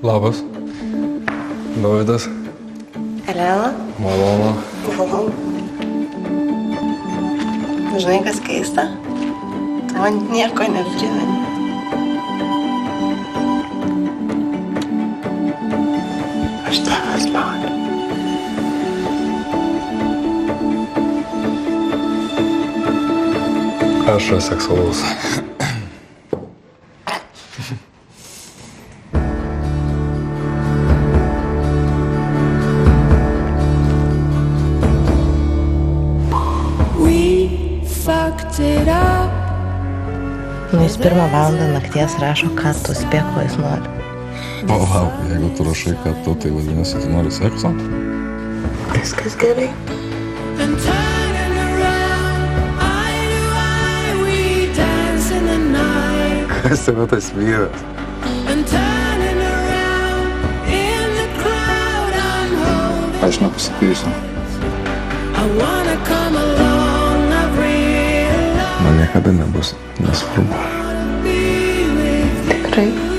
Labas. Dovydas. Elena. Malonu. Malonu. Žinai, kas keista? Tu man nieko neprimeni. Aš tavęs noriu. Aš seksualus. Nu, jis 1 valandą nakties rašo, ką tu spėk, ko jis nori. Palauk, jeigu tu rašai, kad tu, tai vadinasi, tu nori sekso? Viskas gerai. Kas yra tas vyras? Aš nepasakysiu. Man niekada nebus nesvarbu. Tikrai.